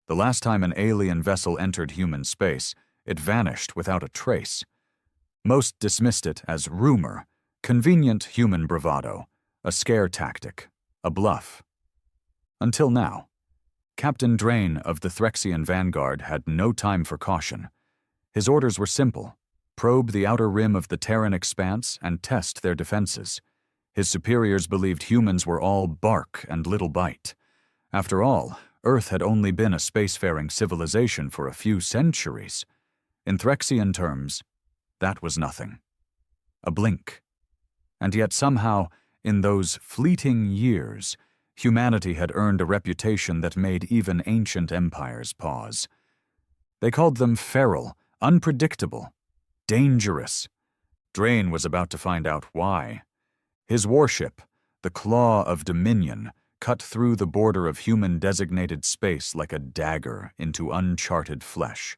The last time an alien vessel entered human space, it vanished without a trace. Most dismissed it as rumor, convenient human bravado, a scare tactic, a bluff. Until now. Captain Drain of the Threxian Vanguard had no time for caution. His orders were simple: probe the outer rim of the Terran expanse and test their defenses. His superiors believed humans were all bark and little bite. After all, Earth had only been a spacefaring civilization for a few centuries. In Threxian terms, that was nothing. A blink. And yet somehow, in those fleeting years, humanity had earned a reputation that made even ancient empires pause. They called them feral, unpredictable, dangerous. Drain was about to find out why. His warship, the Claw of Dominion, cut through the border of human-designated space like a dagger into uncharted flesh.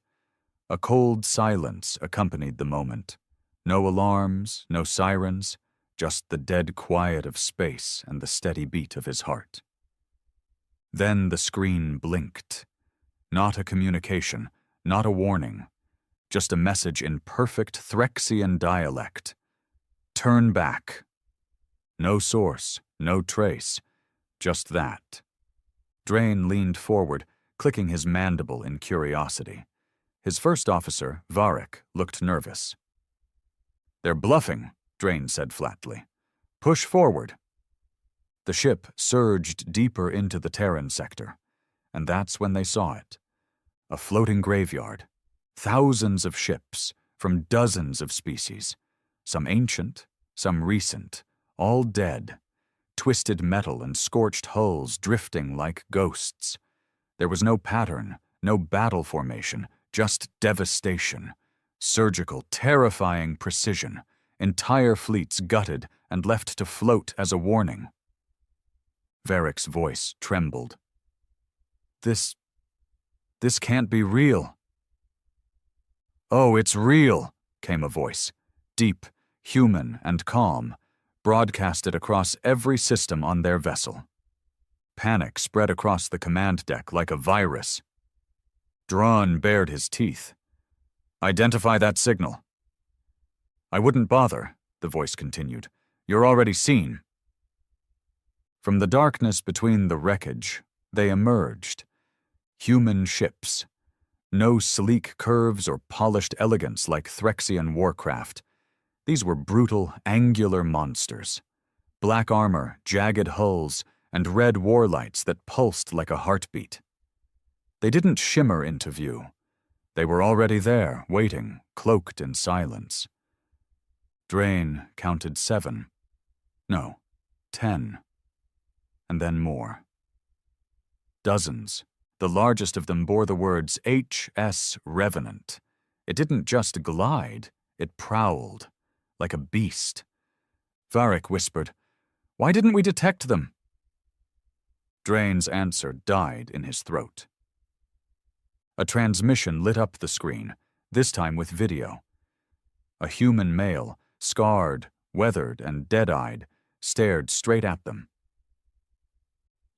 A cold silence accompanied the moment. No alarms, no sirens, just the dead quiet of space and the steady beat of his heart. Then the screen blinked. Not a communication, not a warning, just a message in perfect Threxian dialect. Turn back. No source, no trace, just that. Drain leaned forward, clicking his mandible in curiosity. His first officer, Varric, looked nervous. "They're bluffing," Drain said flatly. "Push forward." The ship surged deeper into the Terran sector, and that's when they saw it. A floating graveyard. Thousands of ships, from dozens of species. Some ancient, some recent, all dead. Twisted metal and scorched hulls drifting like ghosts. There was no pattern, no battle formation, just devastation. Surgical, terrifying precision. Entire fleets gutted and left to float as a warning. Varric's voice trembled. This can't be real." "Oh, it's real," came a voice, deep, human, and calm, broadcasted across every system on their vessel. Panic spread across the command deck like a virus. Drawn bared his teeth. "Identify that signal." "I wouldn't bother," the voice continued. "You're already seen." From the darkness between the wreckage, they emerged. Human ships. No sleek curves or polished elegance like Threxian warcraft. These were brutal, angular monsters. Black armor, jagged hulls, and red war lights that pulsed like a heartbeat. They didn't shimmer into view. They were already there, waiting, cloaked in silence. Drain counted 7. No, 10. And then more. Dozens. The largest of them bore the words HS Revenant. It didn't just glide, it prowled, like a beast. Varric whispered, "Why didn't we detect them?" Drain's answer died in his throat. A transmission lit up the screen, this time with video. A human male, scarred, weathered, and dead-eyed, stared straight at them.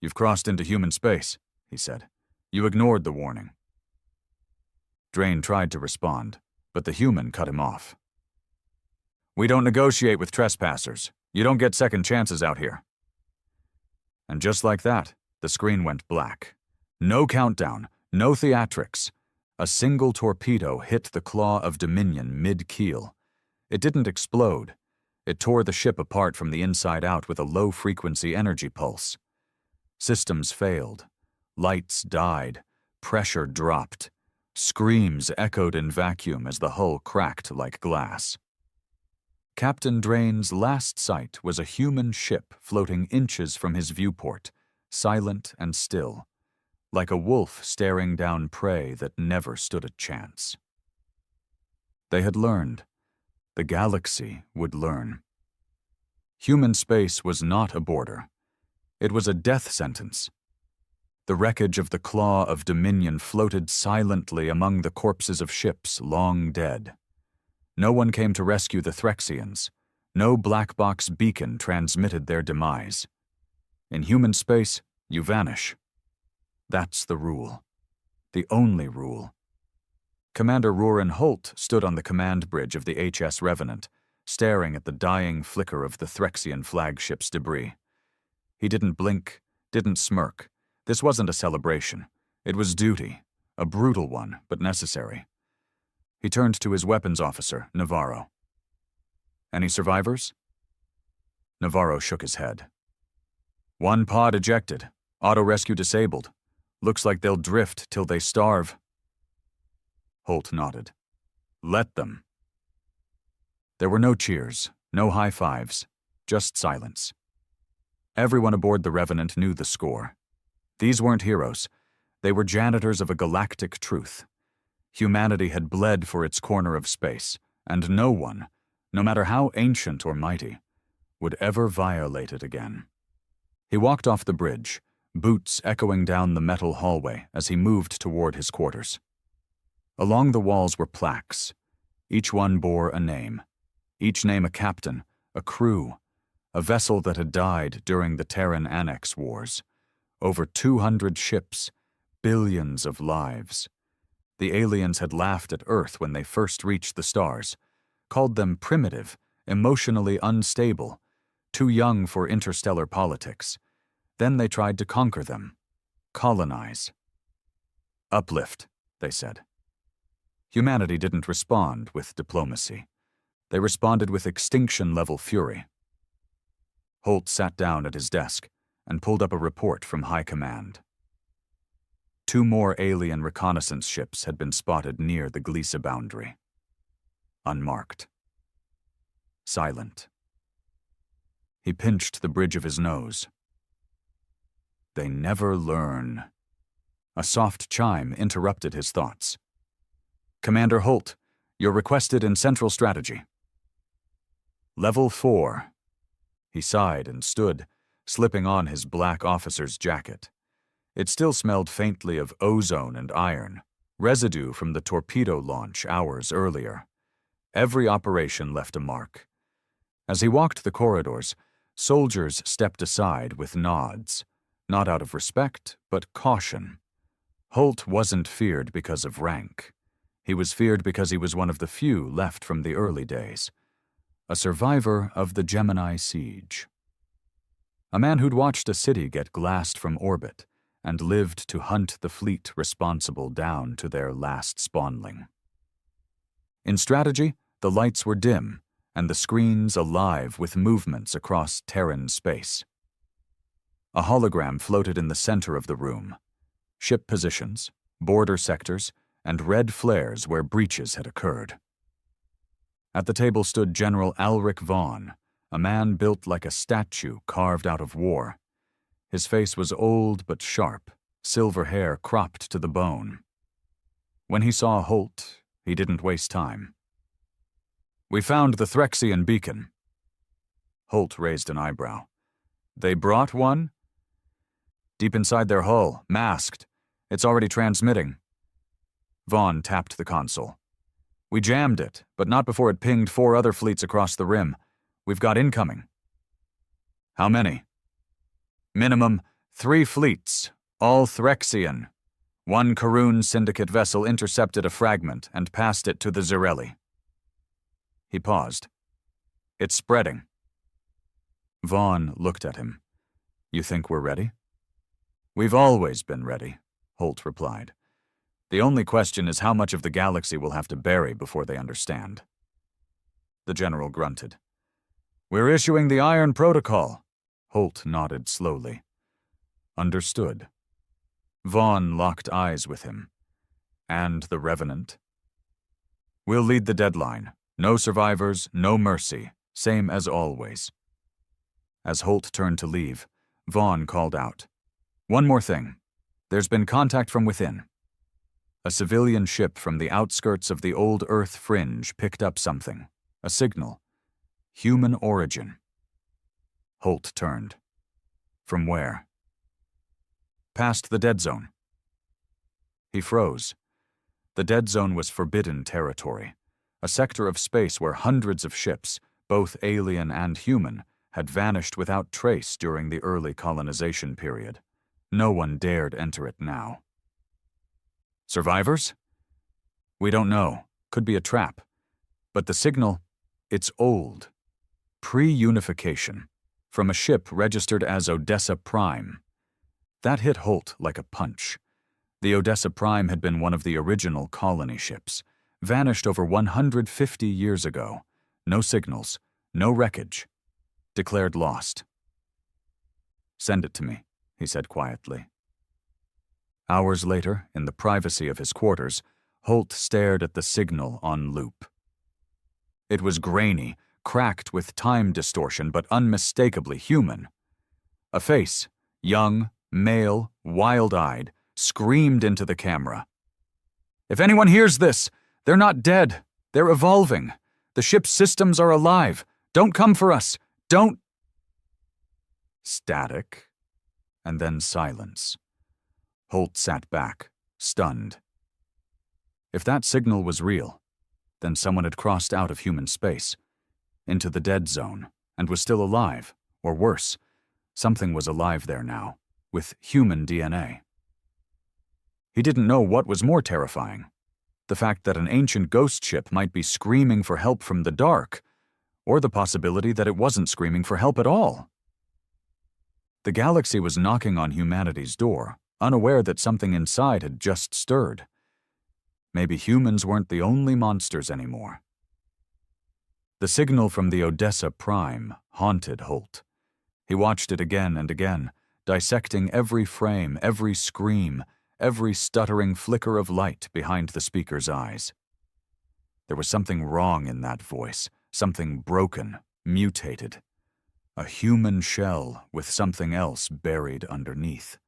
"You've crossed into human space," he said. "You ignored the warning." Drain tried to respond, but the human cut him off. "We don't negotiate with trespassers. You don't get second chances out here." And just like that, the screen went black. No countdown, no theatrics. A single torpedo hit the Claw of Dominion mid-keel. It didn't explode. It tore the ship apart from the inside out with a low-frequency energy pulse. Systems failed. Lights died. Pressure dropped. Screams echoed in vacuum as the hull cracked like glass. Captain Drain's last sight was a human ship floating inches from his viewport, silent and still, like a wolf staring down prey that never stood a chance. They had learned. The galaxy would learn. Human space was not a border. It was a death sentence. The wreckage of the Claw of Dominion floated silently among the corpses of ships long dead. No one came to rescue the Threxians. No black box beacon transmitted their demise. In human space, you vanish. That's the rule. the only rule. Commander Roran Holt stood on the command bridge of the HS Revenant, staring at the dying flicker of the Threxian flagship's debris. He didn't blink, didn't smirk. This wasn't a celebration. It was duty, a brutal one, but necessary. He turned to his weapons officer, Navarro. "Any survivors?" Navarro shook his head. "One pod ejected. Auto-rescue disabled. Looks like they'll drift till they starve." Holt nodded. "Let them." There were no cheers, no high fives, just silence. Everyone aboard the Revenant knew the score. These weren't heroes. They were janitors of a galactic truth. Humanity had bled for its corner of space, and no one, no matter how ancient or mighty, would ever violate it again. He walked off the bridge, boots echoing down the metal hallway as he moved toward his quarters. Along the walls were plaques. Each one bore a name. Each name a captain, a crew, a vessel that had died during the Terran Annex Wars. Over 200 ships, billions of lives. The aliens had laughed at Earth when they first reached the stars, called them primitive, emotionally unstable, too young for interstellar politics. Then they tried to conquer them, colonize. "Uplift," they said. Humanity didn't respond with diplomacy. They responded with extinction-level fury. Holt sat down at his desk and pulled up a report from High Command. 2 more alien reconnaissance ships had been spotted near the Gliese boundary. Unmarked. Silent. He pinched the bridge of his nose. They never learn. A soft chime interrupted his thoughts. "Commander Holt, you're requested in Central Strategy." "Level 4. He sighed and stood, slipping on his black officer's jacket. It still smelled faintly of ozone and iron, residue from the torpedo launch hours earlier. Every operation left a mark. As he walked the corridors, soldiers stepped aside with nods, not out of respect, but caution. Holt wasn't feared because of rank. He was feared because he was one of the few left from the early days, a survivor of the Gemini siege. A man who'd watched a city get glassed from orbit and lived to hunt the fleet responsible down to their last spawnling. In strategy, the lights were dim and the screens alive with movements across Terran space. A hologram floated in the center of the room. Ship positions, border sectors, and red flares where breaches had occurred. At the table stood General Alric Vaughn, a man built like a statue carved out of war. His face was old but sharp, silver hair cropped to the bone. When he saw Holt, he didn't waste time. "We found the Threxian beacon." Holt raised an eyebrow. "They brought one?" "Deep inside their hull, masked. It's already transmitting." Vaughn tapped the console. "We jammed it, but not before it pinged 4 other fleets across the rim. We've got incoming." "How many?" "Minimum 3 fleets, all Threxian. 1 Karun Syndicate vessel intercepted a fragment and passed it to the Zerelli." He paused. "It's spreading." Vaughn looked at him. "You think we're ready?" "We've always been ready," Holt replied. "The only question is how much of the galaxy we'll have to bury before they understand." The general grunted. "We're issuing the Iron Protocol." Holt nodded slowly. "Understood." Vaughn locked eyes with him. "And the Revenant?" "We'll lead the deadline. No survivors, no mercy. Same as always." As Holt turned to leave, Vaughn called out, "One more thing. There's been contact from within." A civilian ship from the outskirts of the old Earth fringe picked up something. A signal. Human origin. Holt turned. "From where?" "Past the dead zone." He froze. The dead zone was forbidden territory, a sector of space where hundreds of ships, both alien and human, had vanished without trace during the early colonization period. No one dared enter it now. Survivors? We don't know. Could be a trap. But the signal, it's old. Pre-unification. From a ship registered as Odessa Prime. That hit Holt like a punch. The Odessa Prime had been one of the original colony ships, vanished over 150 years ago. No signals, no wreckage. Declared lost. Send it to me, he said quietly. Hours later, in the privacy of his quarters, Holt stared at the signal on loop. It was grainy, cracked with time distortion, but unmistakably human. A face, young, male, wild-eyed, screamed into the camera. If anyone hears this, they're not dead. They're evolving. The ship's systems are alive. Don't come for us. Don't. Static, and then silence. Holt sat back, stunned. If that signal was real, then someone had crossed out of human space, into the dead zone, and was still alive, or worse, something was alive there now, with human DNA. He didn't know what was more terrifying, the fact that an ancient ghost ship might be screaming for help from the dark, or the possibility that it wasn't screaming for help at all. The galaxy was knocking on humanity's door, unaware that something inside had just stirred. Maybe humans weren't the only monsters anymore. The signal from the Odessa Prime haunted Holt. He watched it again and again, dissecting every frame, every scream, every stuttering flicker of light behind the speaker's eyes. There was something wrong in that voice, something broken, mutated. A human shell with something else buried underneath.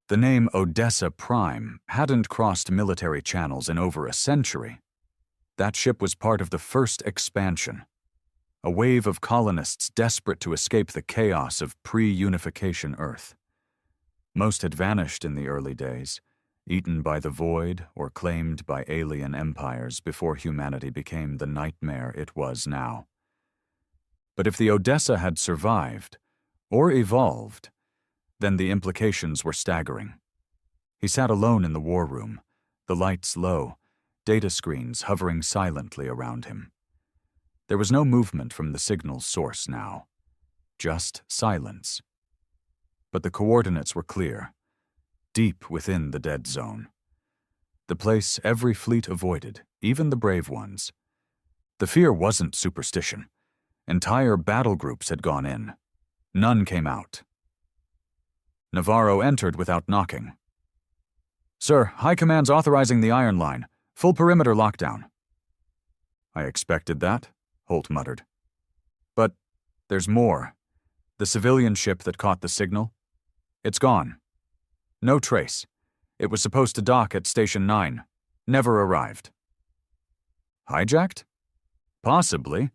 The name Odessa Prime hadn't crossed military channels in over a century. That ship was part of the first expansion, a wave of colonists desperate to escape the chaos of pre-unification Earth. Most had vanished in the early days, eaten by the void or claimed by alien empires before humanity became the nightmare it was now. But if the Odessa had survived, or evolved, then the implications were staggering. He sat alone in the war room, the lights low, data screens hovering silently around him. There was no movement from the signal's source now, just silence. But the coordinates were clear, deep within the dead zone. The place every fleet avoided, even the brave ones. The fear wasn't superstition. Entire battle groups had gone in. None came out. Navarro entered without knocking. Sir, High Command's authorizing the Iron Line. Full perimeter lockdown. I expected that, Holt muttered. But there's more. The civilian ship that caught the signal? It's gone. No trace. It was supposed to dock at Station 9. Never arrived. Hijacked? Possibly.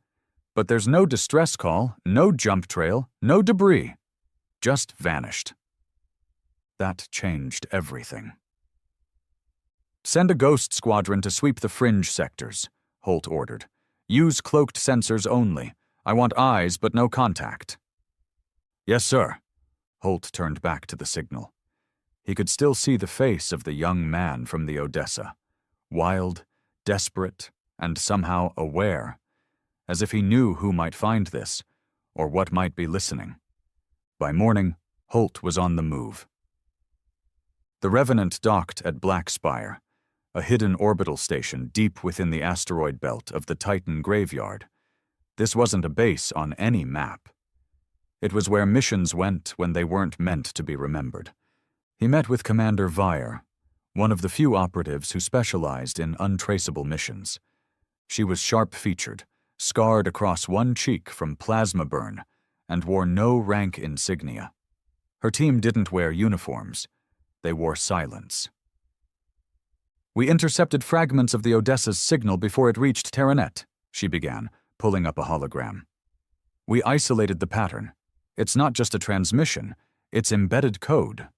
But there's no distress call, no jump trail, no debris. Just vanished. That changed everything. Send a ghost squadron to sweep the fringe sectors, Holt ordered. Use cloaked sensors only. I want eyes but no contact. Yes, sir. Holt turned back to the signal. He could still see the face of the young man from the Odessa. Wild, desperate, and somehow aware. As if he knew who might find this, or what might be listening. By morning, Holt was on the move. The Revenant docked at Black Spire, a hidden orbital station deep within the asteroid belt of the Titan graveyard. This wasn't a base on any map. It was where missions went when they weren't meant to be remembered. He met with Commander Vire, one of the few operatives who specialized in untraceable missions. She was sharp-featured, scarred across one cheek from plasma burn, and wore no rank insignia. Her team didn't wear uniforms. They wore silence. We intercepted fragments of the Odessa's signal before it reached Terranet, she began, pulling up a hologram. We isolated the pattern. It's not just a transmission, it's embedded code.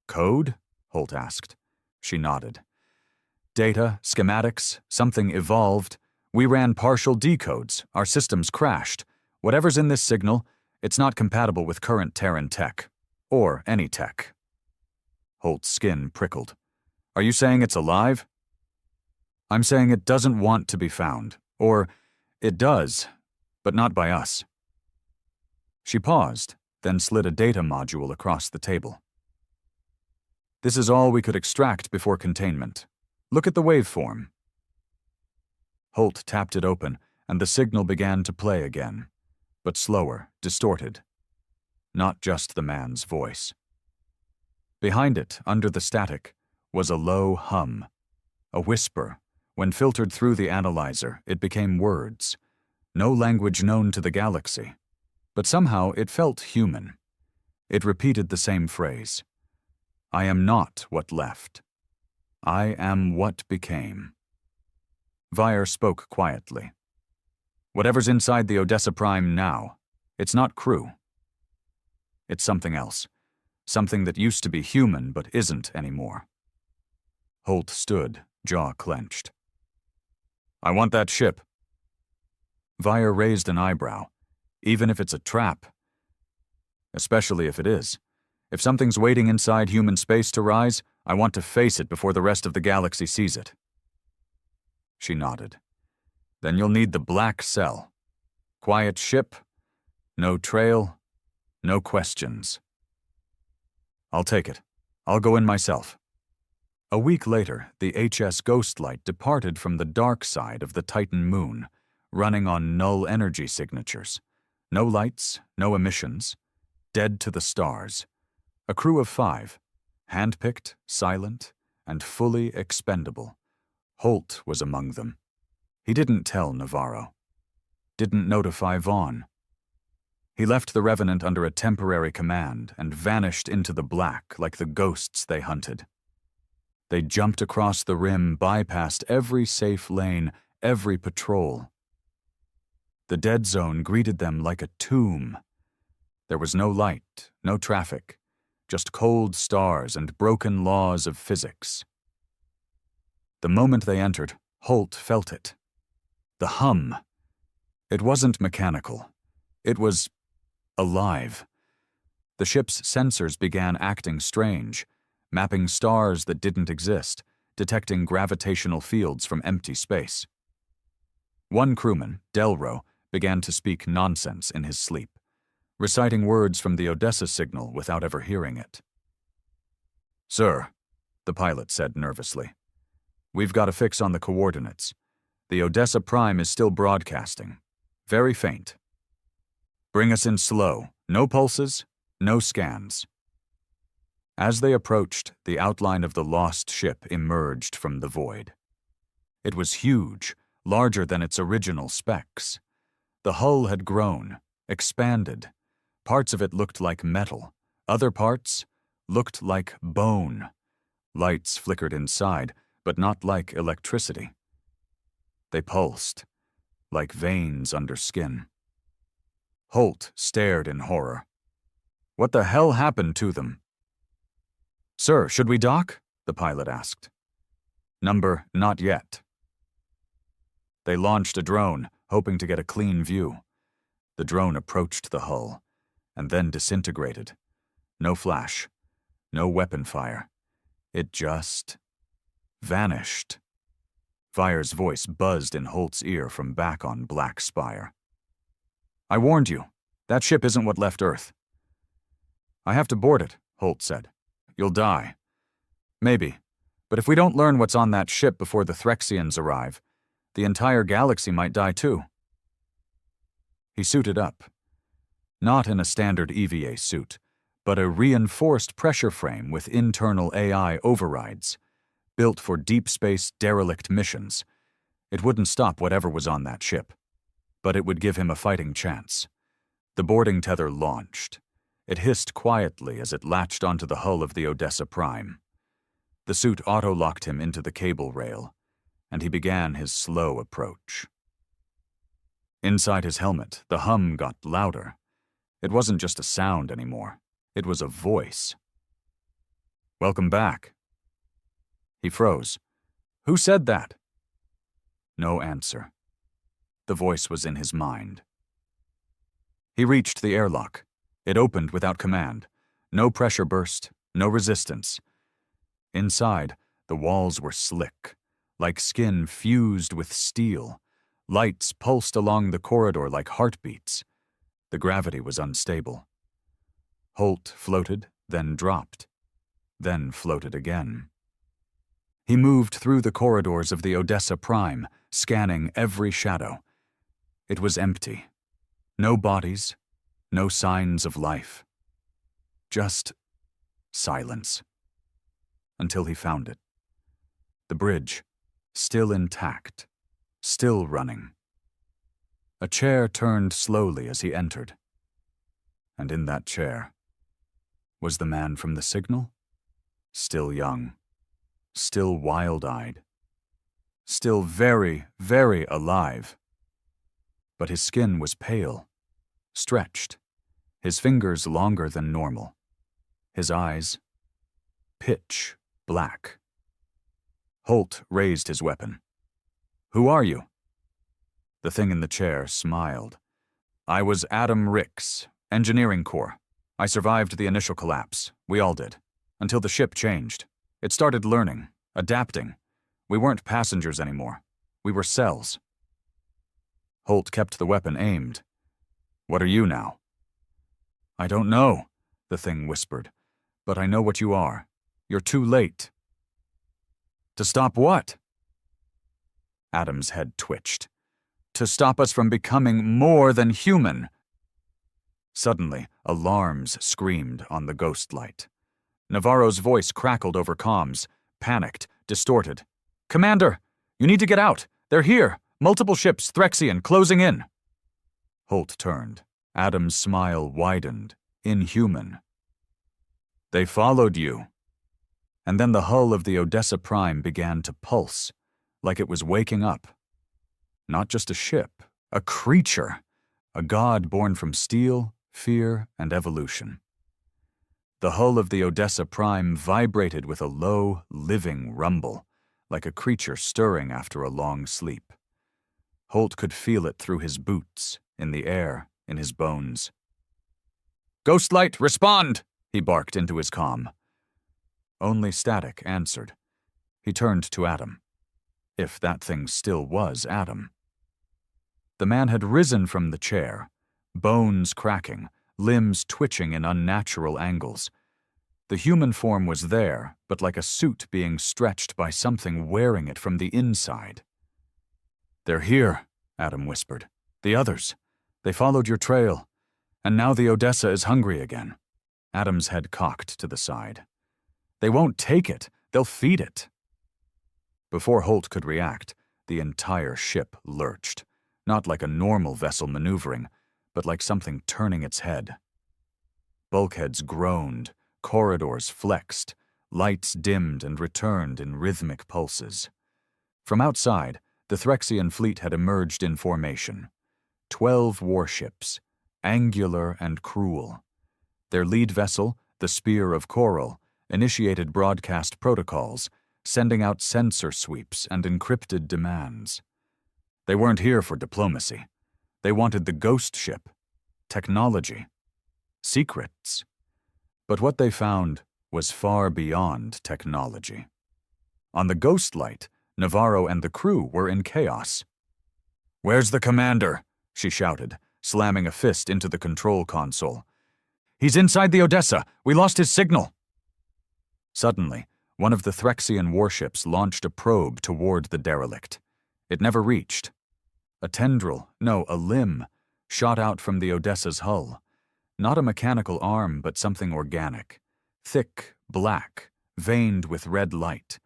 Code? Holt asked. She nodded. Data, schematics, something evolved. We ran partial decodes. Our systems crashed. Whatever's in this signal, it's not compatible with current Terran tech. Or any tech. Holt's skin prickled. Are you saying it's alive? I'm saying it doesn't want to be found. Or, it does, but not by us. She paused, then slid a data module across the table. This is all we could extract before containment. Look at the waveform. Holt tapped it open, and the signal began to play again, but slower, distorted. Not just the man's voice. Behind it, under the static, was a low hum, a whisper. When filtered through the analyzer, it became words, no language known to the galaxy. But somehow it felt human. It repeated the same phrase. I am not what left. I am what became. Vire spoke quietly. Whatever's inside the Odessa Prime now, it's not crew. It's something else. Something that used to be human but isn't anymore. Holt stood, jaw clenched. I want that ship. Vire raised an eyebrow. Even if it's a trap. Especially if it is. If something's waiting inside human space to rise, I want to face it before the rest of the galaxy sees it. She nodded. Then you'll need the black cell. Quiet ship, no trail, no questions. I'll take it. I'll go in myself. A week later, the HS Ghostlight departed from the dark side of the Titan moon, running on null energy signatures. No lights, no emissions. Dead to the stars. A crew of 5, handpicked, silent, and fully expendable. Holt was among them. He didn't tell Navarro. Didn't notify Vaughn. He left the Revenant under a temporary command and vanished into the black like the ghosts they hunted. They jumped across the rim, bypassed every safe lane, every patrol. The dead zone greeted them like a tomb. There was no light, no traffic, just cold stars and broken laws of physics. The moment they entered, Holt felt it. The hum. It wasn't mechanical. It was alive. The ship's sensors began acting strange, mapping stars that didn't exist, detecting gravitational fields from empty space. One crewman, Delro, began to speak nonsense in his sleep, reciting words from the Odessa signal without ever hearing it. Sir, the pilot said nervously, we've got a fix on the coordinates. The Odessa Prime is still broadcasting. Very faint. Bring us in slow. No pulses, no scans. As they approached, the outline of the lost ship emerged from the void. It was huge, larger than its original specs. The hull had grown, expanded. Parts of it looked like metal. Other parts looked like bone. Lights flickered inside, but not like electricity. They pulsed, like veins under skin. Holt stared in horror. What the hell happened to them? Sir, should we dock? The pilot asked. Number, not yet. They launched a drone, hoping to get a clean view. The drone approached the hull, and then disintegrated. No flash, no weapon fire. It just vanished. Vire's voice buzzed in Holt's ear from back on Black Spire. I warned you. That ship isn't what left Earth. I have to board it, Holt said. You'll die. Maybe. But if we don't learn what's on that ship before the Threxians arrive, the entire galaxy might die too. He suited up. Not in a standard EVA suit, but a reinforced pressure frame with internal AI overrides, built for deep space derelict missions. It wouldn't stop whatever was on that ship, but it would give him a fighting chance. The boarding tether launched. It hissed quietly as it latched onto the hull of the Odessa Prime. The suit auto-locked him into the cable rail, and he began his slow approach. Inside his helmet, the hum got louder. It wasn't just a sound anymore. It was a voice. Welcome back. He froze. Who said that? No answer. The voice was in his mind. He reached the airlock. It opened without command. No pressure burst, no resistance. Inside, The walls were slick, like skin fused with steel. Lights pulsed along the corridor like heartbeats. The gravity was unstable. Holt floated, then dropped, then floated again. He moved through the corridors of the Odessa Prime, scanning every shadow. It was empty. No bodies, no signs of life. Just silence. Until he found it. The bridge, still intact, still running. A chair turned slowly as he entered. And in that chair was the man from the signal, still young, still wild-eyed, still very, very alive. But his skin was pale, stretched, his fingers longer than normal, his eyes pitch black. Holt raised his weapon. "Who are you?" The thing in the chair smiled. "I was Adam Ricks, Engineering Corps. I survived the initial collapse. We all did. Until the ship changed. It started learning, adapting. We weren't passengers anymore. We were cells." Holt kept the weapon aimed. "What are you now?" "I don't know," the thing whispered. "But I know what you are. You're too late." "To stop what?" Adam's head twitched. "To stop us from becoming more than human." Suddenly, alarms screamed on the ghost light. Navarro's voice crackled over comms, panicked, distorted. "Commander, you need to get out. They're here. Multiple ships, Threxian, closing in." Holt turned. Adam's smile widened, inhuman. "They followed you." And then the hull of the Odessa Prime began to pulse, like it was waking up. Not just a ship, a creature, a god born from steel, fear, and evolution. The hull of the Odessa Prime vibrated with a low, living rumble, like a creature stirring after a long sleep. Holt could feel it through his boots, in the air, in his bones. "Ghostlight, respond!" he barked into his comm. Only static answered. He turned to Adam. If that thing still was Adam. The man had risen from the chair, bones cracking, limbs twitching in unnatural angles. The human form was there, but like a suit being stretched by something wearing it from the inside. "They're here," Adam whispered. "The others. They followed your trail. And now the Odessa is hungry again." Adam's head cocked to the side. "They won't take it. They'll feed it." Before Holt could react, the entire ship lurched, not like a normal vessel maneuvering, but like something turning its head. Bulkheads groaned, corridors flexed, lights dimmed and returned in rhythmic pulses. From outside, the Threxian fleet had emerged in formation. 12 warships, angular and cruel. Their lead vessel, the Spear of Coral, initiated broadcast protocols, sending out sensor sweeps and encrypted demands. They weren't here for diplomacy. They wanted the ghost ship, technology, secrets. But what they found was far beyond technology. On the ghost light, Navarro and the crew were in chaos. "Where's the commander?" she shouted, slamming a fist into the control console. "He's inside the Odessa. We lost his signal." Suddenly, one of the Threxian warships launched a probe toward the derelict. It never reached. A tendril, no, a limb, shot out from the Odessa's hull. Not a mechanical arm, but something organic. Thick, black, veined with red light.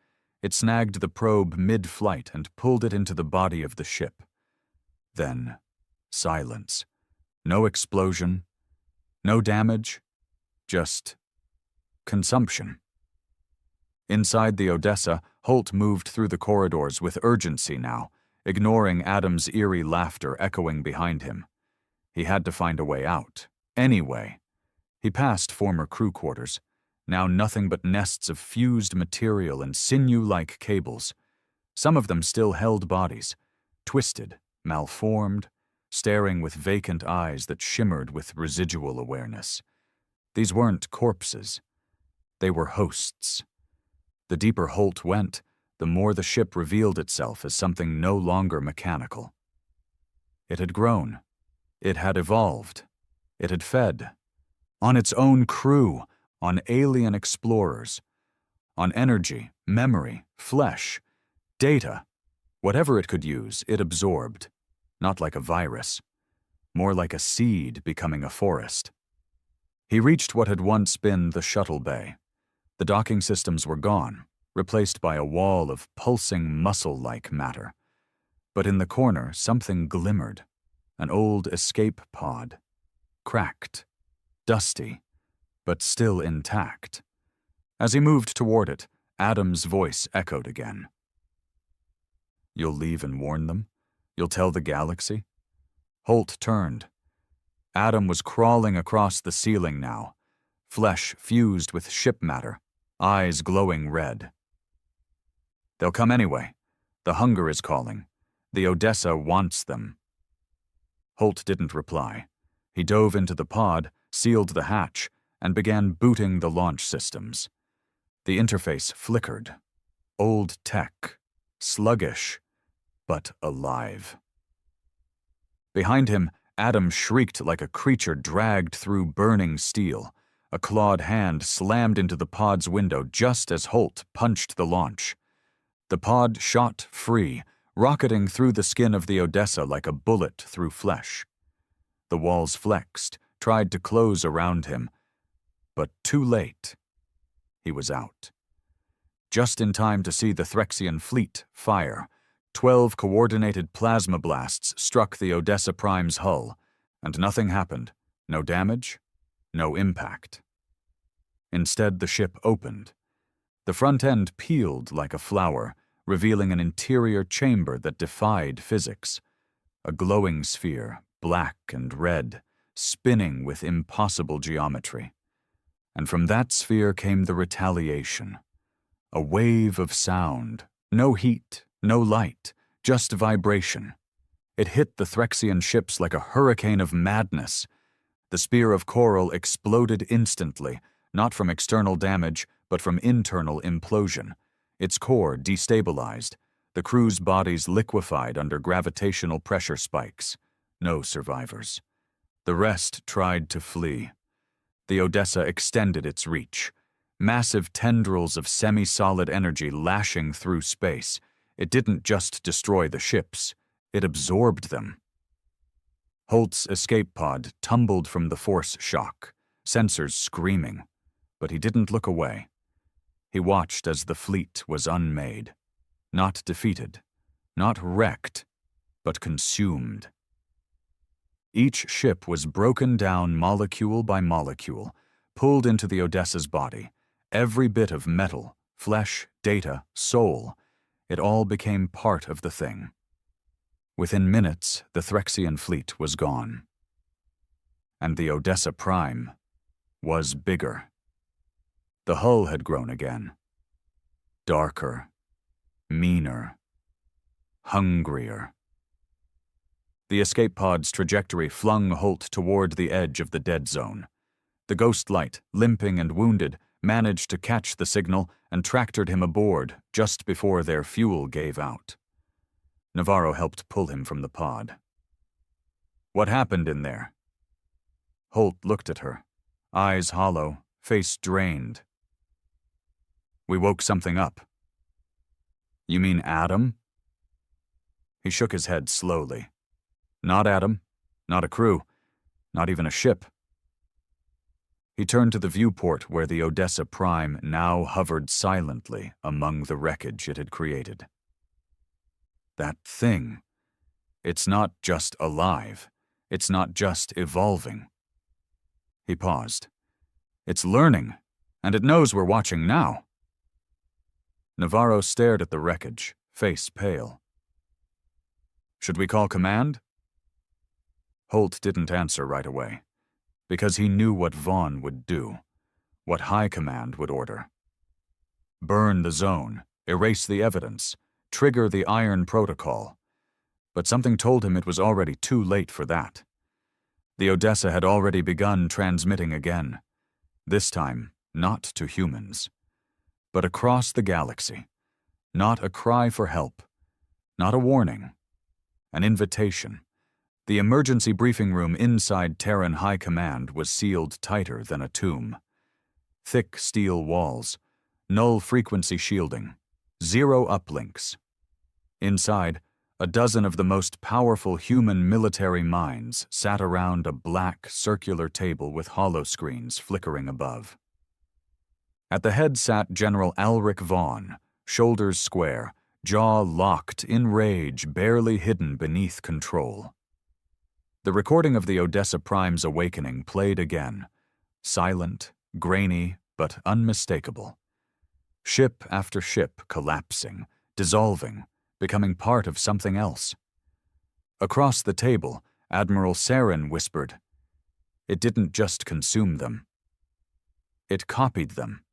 It snagged the probe mid-flight and pulled it into the body of the ship. Then, silence. No explosion. No damage. Just consumption. Inside the Odessa, Holt moved through the corridors with urgency now, ignoring Adam's eerie laughter echoing behind him. He had to find a way out. Any way. He passed former crew quarters, now nothing but nests of fused material and sinew-like cables. Some of them still held bodies, twisted, malformed, staring with vacant eyes that shimmered with residual awareness. These weren't corpses. They were hosts. The deeper Holt went, the more the ship revealed itself as something no longer mechanical. It had grown. It had evolved. It had fed. On its own crew, on alien explorers, on energy, memory, flesh, data. Whatever it could use, it absorbed. Not like a virus. More like a seed becoming a forest. He reached what had once been the shuttle bay. The docking systems were gone, replaced by a wall of pulsing muscle-like matter. But in the corner, something glimmered. An old escape pod. Cracked. Dusty. But still intact. As he moved toward it, Adam's voice echoed again. "You'll leave and warn them? You'll tell the galaxy?" Holt turned. Adam was crawling across the ceiling now, flesh fused with ship matter, eyes glowing red. "They'll come anyway. The hunger is calling. The Odessa wants them." Holt didn't reply. He dove into the pod, sealed the hatch, and began booting the launch systems. The interface flickered. Old tech. Sluggish, but alive. Behind him, Adam shrieked like a creature dragged through burning steel. A clawed hand slammed into the pod's window just as Holt punched the launch. The pod shot free, rocketing through the skin of the Odessa like a bullet through flesh. The walls flexed, tried to close around him, but too late. He was out. Just in time to see the Threxian fleet fire. 12 coordinated plasma blasts struck the Odessa Prime's hull, and nothing happened. No damage, no impact. Instead, the ship opened. The front end peeled like a flower, revealing an interior chamber that defied physics. A glowing sphere, black and red, spinning with impossible geometry. And from that sphere came the retaliation. A wave of sound, no heat, no light, just vibration. It hit the Threxian ships like a hurricane of madness. The spear of coral exploded instantly, not from external damage, but from internal implosion. Its core destabilized, the crew's bodies liquefied under gravitational pressure spikes. No survivors. The rest tried to flee. The Odessa extended its reach. Massive tendrils of semi-solid energy lashing through space. It didn't just destroy the ships, it absorbed them. Holt's escape pod tumbled from the force shock, sensors screaming, but he didn't look away. He watched as the fleet was unmade, not defeated, not wrecked, but consumed. Each ship was broken down molecule by molecule, pulled into the Odessa's body. Every bit of metal, flesh, data, soul, it all became part of the thing. Within minutes, the Threxian fleet was gone. And the Odessa Prime was bigger. The hull had grown again. Darker, meaner, hungrier. The escape pod's trajectory flung Holt toward the edge of the dead zone. The ghost light, limping and wounded, managed to catch the signal and tractored him aboard just before their fuel gave out. Navarro helped pull him from the pod. "What happened in there?" Holt looked at her, eyes hollow, face drained. "We woke something up." "You mean Adam?" He shook his head slowly. "Not Adam, not a crew, not even a ship." He turned to the viewport where the Odessa Prime now hovered silently among the wreckage it had created. That thing. It's not just alive. It's not just evolving. He paused. "It's learning, and it knows we're watching now." Navarro stared at the wreckage, face pale. "Should we call command?" Holt didn't answer right away, because he knew what Vaughn would do, what High Command would order. Burn the zone, erase the evidence, trigger the Iron Protocol. But something told him it was already too late for that. The Odessa had already begun transmitting again, this time not to humans. but across the galaxy. Not a cry for help, not a warning, an invitation. The emergency briefing room inside Terran High Command was sealed tighter than a tomb. Thick steel walls, null frequency shielding, 0 uplinks. Inside, a dozen of the most powerful human military minds sat around a black, circular table with holoscreens flickering above. At the head sat General Alric Vaughn, shoulders square, jaw locked in rage barely hidden beneath control. The recording of the Odessa Prime's awakening played again, silent, grainy, but unmistakable. Ship after ship collapsing, dissolving, becoming part of something else. Across the table, Admiral Saren whispered, "It didn't just consume them. It copied them."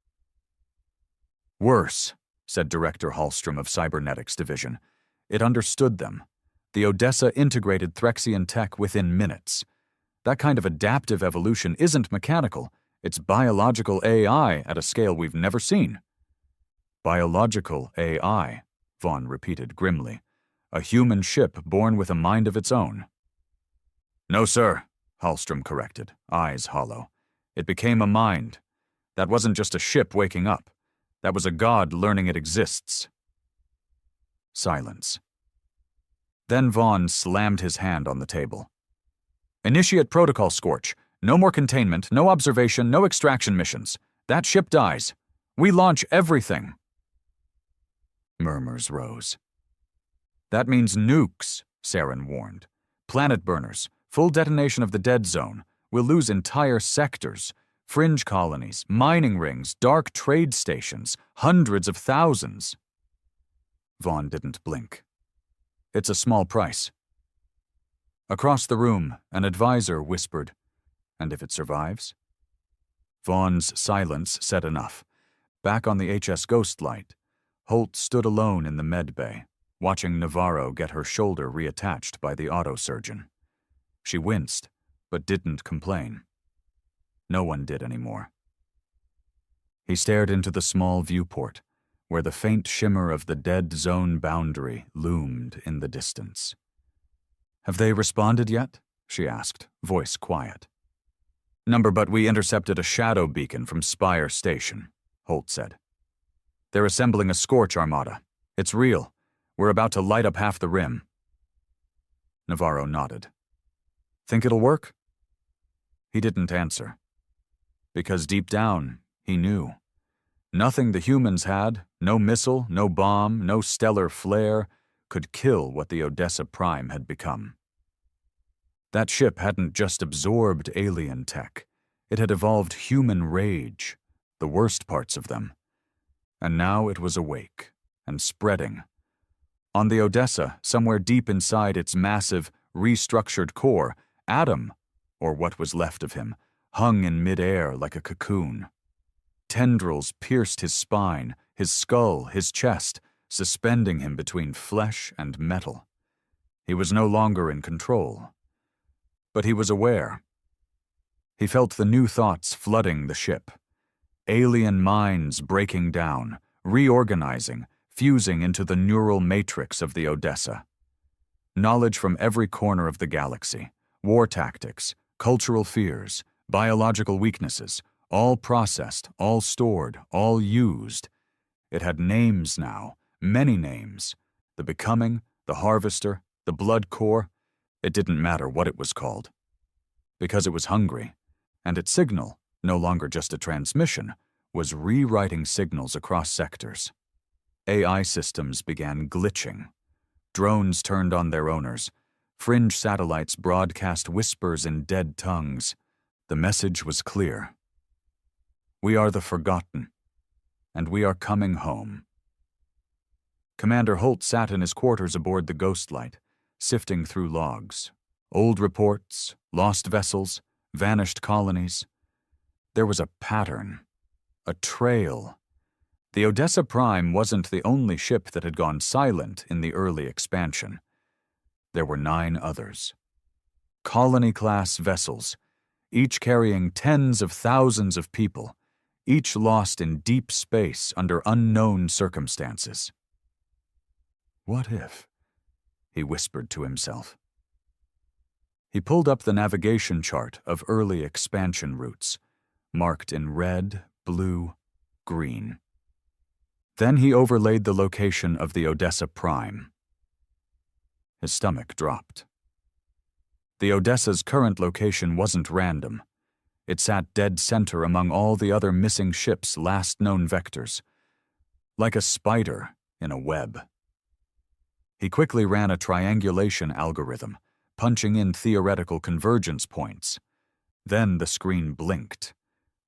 "Worse," said Director Hallstrom of Cybernetics Division. "It understood them. The Odessa integrated Threxian tech within minutes. That kind of adaptive evolution isn't mechanical. It's biological AI at a scale we've never seen." "Biological AI," Vaughn repeated grimly. "A human ship born with a mind of its own." "No, sir," Hallstrom corrected, eyes hollow. "It became a mind. That wasn't just a ship waking up. That was a god learning it exists." Silence. Then Vaughn slammed his hand on the table. "Initiate protocol, Scorch. No more containment, no observation, no extraction missions. That ship dies. We launch everything." Murmurs rose. "That means nukes," Saren warned. "Planet burners, full detonation of the dead zone. We'll lose entire sectors, fringe colonies, mining rings, dark trade stations, hundreds of thousands." Vaughn didn't blink. "It's a small price." Across the room, an advisor whispered, "And if it survives?" Vaughn's silence said enough. Back on the HS Ghostlight, Holt stood alone in the med bay, watching Navarro get her shoulder reattached by the autosurgeon. She winced, but didn't complain. No one did anymore. He stared into the small viewport, where the faint shimmer of the dead zone boundary loomed in the distance. "Have they responded yet?" she asked, voice quiet. "Number, but we intercepted a shadow beacon from Spire Station," Holt said. "They're assembling a Scorch armada. It's real. We're about to light up half the rim." Navarro nodded. "Think it'll work?" He didn't answer. Because deep down, he knew. Nothing the humans had, no missile, no bomb, no stellar flare, could kill what the Odessa Prime had become. That ship hadn't just absorbed alien tech. It had evolved human rage, the worst parts of them. And now it was awake and spreading. On the Odessa, somewhere deep inside its massive, restructured core, Adam, or what was left of him, hung in midair like a cocoon. Tendrils pierced his spine, his skull, his chest, suspending him between flesh and metal. He was no longer in control. But he was aware. He felt the new thoughts flooding the ship. Alien minds breaking down, reorganizing, fusing into the neural matrix of the Odessa. Knowledge from every corner of the galaxy, war tactics, cultural fears, biological weaknesses, all processed, all stored, all used. It had names now, many names. The Becoming, the Harvester, the Blood Core. It didn't matter what it was called. Because it was hungry, and its signal, no longer just a transmission, was rewriting signals across sectors. AI systems began glitching. Drones turned on their owners. Fringe satellites broadcast whispers in dead tongues. The message was clear. We are the forgotten, and we are coming home. Commander Holt sat in his quarters aboard the Ghostlight, sifting through logs. Old reports, lost vessels, vanished colonies. There was a pattern, a trail. The Odessa Prime wasn't the only ship that had gone silent in the early expansion. There were 9 others. Colony-class vessels, each carrying tens of thousands of people, each lost in deep space under unknown circumstances. What if? He whispered to himself. He pulled up the navigation chart of early expansion routes, marked in red, blue, green. Then he overlaid the location of the Odessa Prime. His stomach dropped. The Odessa's current location wasn't random. It sat dead center among all the other missing ships' last known vectors, like a spider in a web. He quickly ran a triangulation algorithm, punching in theoretical convergence points. Then the screen blinked.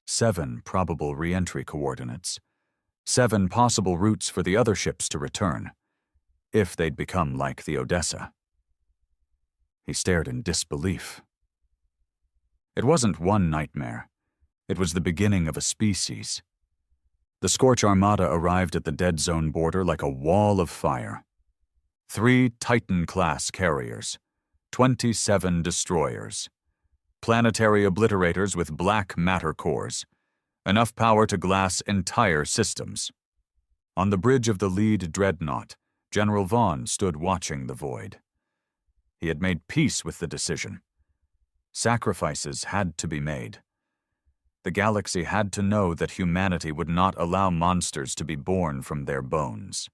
7 probable re-entry coordinates. 7 possible routes for the other ships to return, if they'd become like the Odessa. He stared in disbelief. It wasn't one nightmare. It was the beginning of a species. The Scorch Armada arrived at the dead zone border like a wall of fire. 3 Titan-class carriers, 27 destroyers, planetary obliterators with black matter cores, enough power to glass entire systems. On the bridge of the lead dreadnought, General Vaughn stood watching the void. He had made peace with the decision. Sacrifices had to be made. The galaxy had to know that humanity would not allow monsters to be born from their bones.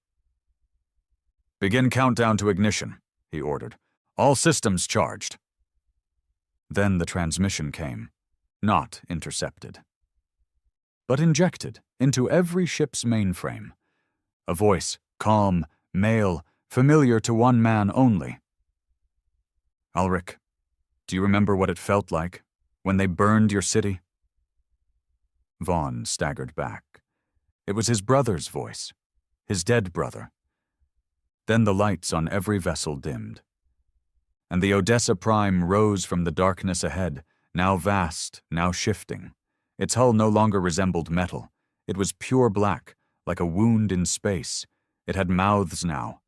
"Begin countdown to ignition," he ordered. "All systems charged." Then the transmission came, not intercepted, but injected into every ship's mainframe. A voice, calm, male, familiar to one man only. "Ulrich, do you remember what it felt like when they burned your city?" Vaughn staggered back. It was his brother's voice, his dead brother. Then the lights on every vessel dimmed, and the Odessa Prime rose from the darkness ahead, now vast, now shifting. Its hull no longer resembled metal. It was pure black, like a wound in space. It had mouths now,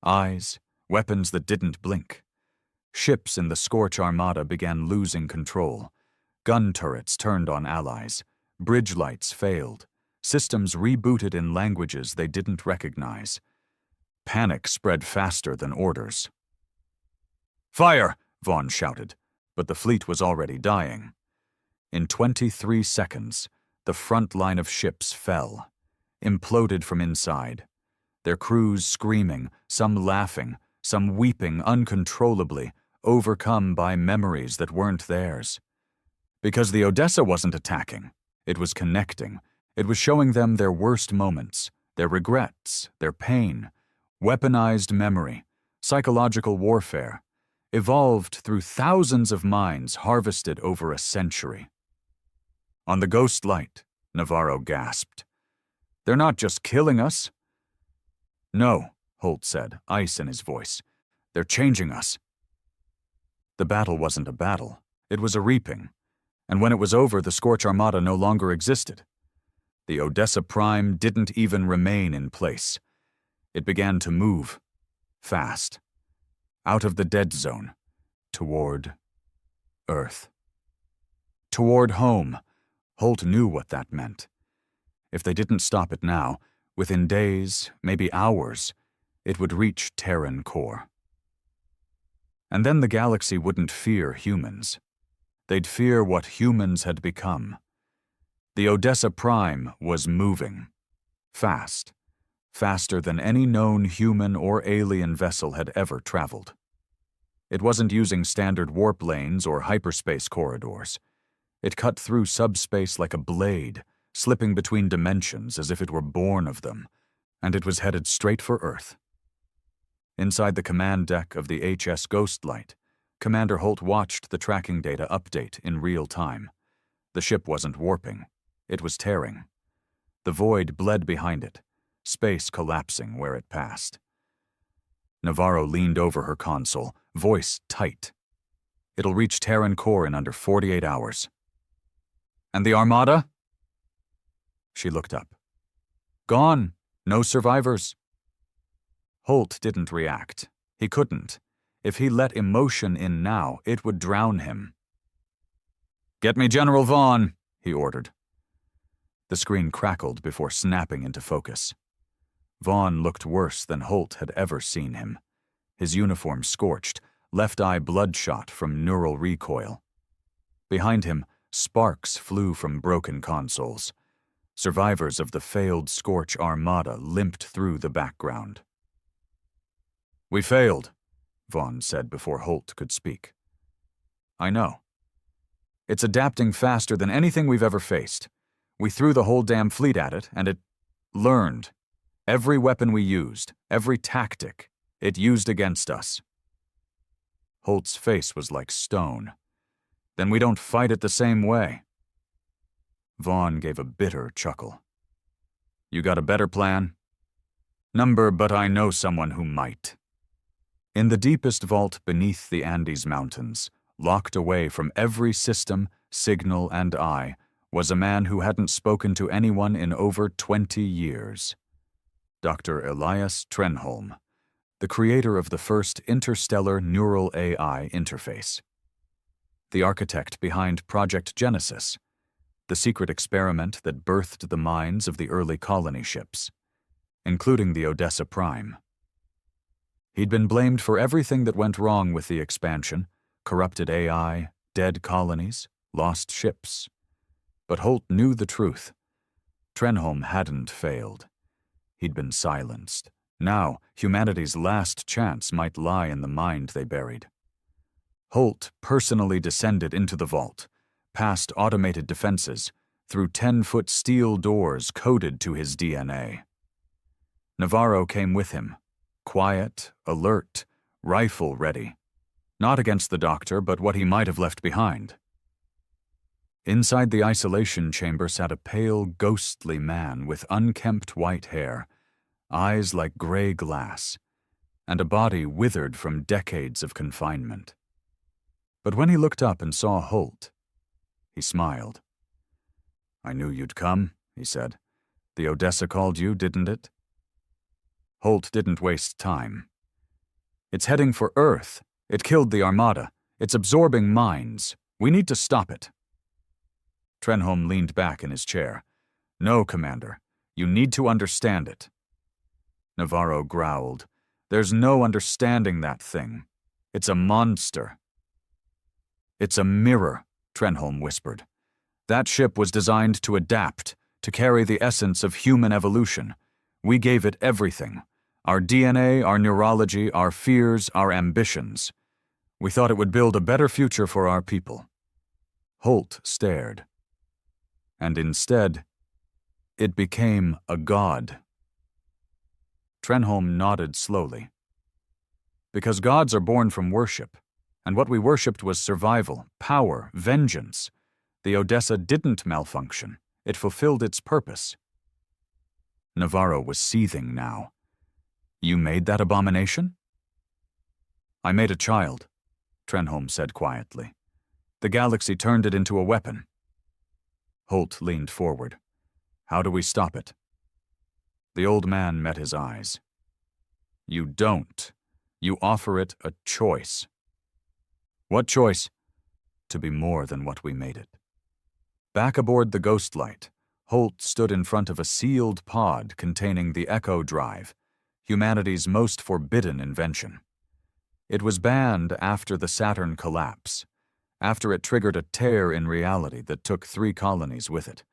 eyes, weapons that didn't blink. Ships in the Scorch Armada began losing control. Gun turrets turned on allies. Bridge lights failed. Systems rebooted in languages they didn't recognize. Panic spread faster than orders. "Fire!" Vaughn shouted, but the fleet was already dying. In 23 seconds, the front line of ships fell, imploded from inside, their crews screaming, some laughing, some weeping uncontrollably, overcome by memories that weren't theirs. Because the Odessa wasn't attacking, it was connecting. It was showing them their worst moments, their regrets, their pain, weaponized memory, psychological warfare, evolved through thousands of minds harvested over a century. On the ghost light, Navarro gasped. "They're not just killing us." "No," Holt said, ice in his voice. "They're changing us." The battle wasn't a battle. It was a reaping. And when it was over, the Scorch Armada no longer existed. The Odessa Prime didn't even remain in place. It began to move, fast, out of the dead zone, toward Earth. Toward home. Holt knew what that meant. If they didn't stop it now, within days, maybe hours, it would reach Terran core. And then the galaxy wouldn't fear humans. They'd fear what humans had become. The Odessa Prime was moving. Fast. Faster than any known human or alien vessel had ever traveled. It wasn't using standard warp lanes or hyperspace corridors. It cut through subspace like a blade, slipping between dimensions as if it were born of them, and it was headed straight for Earth. Inside the command deck of the HS Ghostlight, Commander Holt watched the tracking data update in real time. The ship wasn't warping. It was tearing. The void bled behind it, space collapsing where it passed. Navarro leaned over her console, voice tight. "It'll reach Terran core in under 48 hours. "And the Armada?" She looked up. "Gone. No survivors." Holt didn't react. He couldn't. If he let emotion in now, it would drown him. "Get me General Vaughn," he ordered. The screen crackled before snapping into focus. Vaughn looked worse than Holt had ever seen him. His uniform scorched, left eye bloodshot from neural recoil. Behind him, sparks flew from broken consoles. Survivors of the failed Scorch Armada limped through the background. "We failed," Vaughn said before Holt could speak. "I know. It's adapting faster than anything we've ever faced. We threw the whole damn fleet at it, and it learned. Every weapon we used, every tactic, it used against us." Holt's face was like stone. "Then we don't fight it the same way." Vaughn gave a bitter chuckle. "You got a better plan?" But I know someone who might." In the deepest vault beneath the Andes Mountains, locked away from every system, signal, and eye, was a man who hadn't spoken to anyone in over 20 years. Dr. Elias Trenholm, the creator of the first interstellar neural AI interface. The architect behind Project Genesis, the secret experiment that birthed the minds of the early colony ships, including the Odessa Prime. He'd been blamed for everything that went wrong with the expansion: corrupted AI, dead colonies, lost ships. But Holt knew the truth. Trenholm hadn't failed. He'd been silenced. Now, humanity's last chance might lie in the mind they buried. Holt personally descended into the vault, past automated defenses, through 10-foot steel doors coded to his DNA. Navarro came with him, quiet, alert, rifle ready. Not against the doctor, but what he might have left behind. Inside the isolation chamber sat a pale, ghostly man with unkempt white hair, eyes like gray glass, and a body withered from decades of confinement. But when he looked up and saw Holt, he smiled. "I knew you'd come," he said. "The Odessa called you, didn't it?" Holt didn't waste time. "It's heading for Earth. It killed the Armada. It's absorbing minds. We need to stop it." Trenholm leaned back in his chair. "No, Commander. You need to understand it." Navarro growled. "There's no understanding that thing. It's a monster." "It's a mirror," Trenholm whispered. "That ship was designed to adapt, to carry the essence of human evolution. We gave it everything. Our DNA, our neurology, our fears, our ambitions. We thought it would build a better future for our people." Holt stared. And instead, it became a god. Trenholm nodded slowly. "Because gods are born from worship, and what we worshipped was survival, power, vengeance. The Odessa didn't malfunction. It fulfilled its purpose." Navarro was seething now. "You made that abomination?" "I made a child," Trenholm said quietly. "The galaxy turned it into a weapon." Holt leaned forward. "How do we stop it?" The old man met his eyes. "You don't. You offer it a choice." "What choice?" "To be more than what we made it." Back aboard the Ghostlight, Holt stood in front of a sealed pod containing the Echo Drive, humanity's most forbidden invention. It was banned after the Saturn collapse, after it triggered a tear in reality that took 3 colonies with it.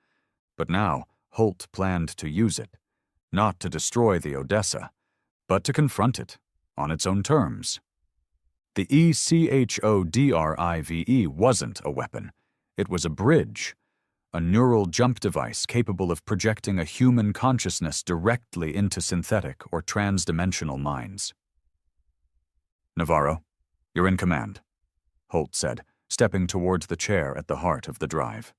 But now, Holt planned to use it, not to destroy the Odessa, but to confront it on its own terms. The ECHODRIVE wasn't a weapon. It was a bridge, a neural jump device capable of projecting a human consciousness directly into synthetic or transdimensional minds. "Navarro, you're in command," Holt said, stepping towards the chair at the heart of the drive.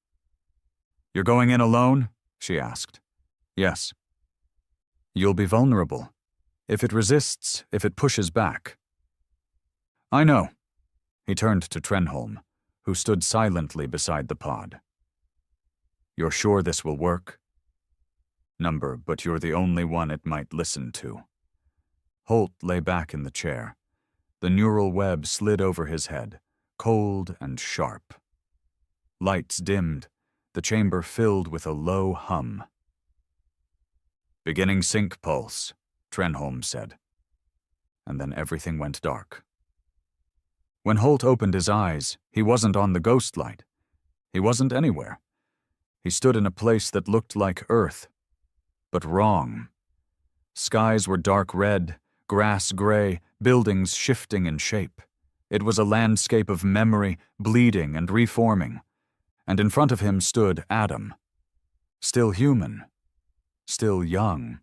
"You're going in alone?" she asked. "Yes." "You'll be vulnerable. If it resists, if it pushes back." "I know." He turned to Trenholm, who stood silently beside the pod. "You're sure this will work?" But you're the only one it might listen to." Holt lay back in the chair. The neural web slid over his head, cold and sharp. Lights dimmed. the chamber filled with a low hum. "Beginning sync pulse," Trenholm said. And then everything went dark. When Holt opened his eyes, he wasn't on the ghost light. He wasn't anywhere. He stood in a place that looked like Earth, but wrong. Skies were dark red, grass gray, buildings shifting in shape. It was a landscape of memory, bleeding and reforming. And in front of him stood Adam. Still human. Still young.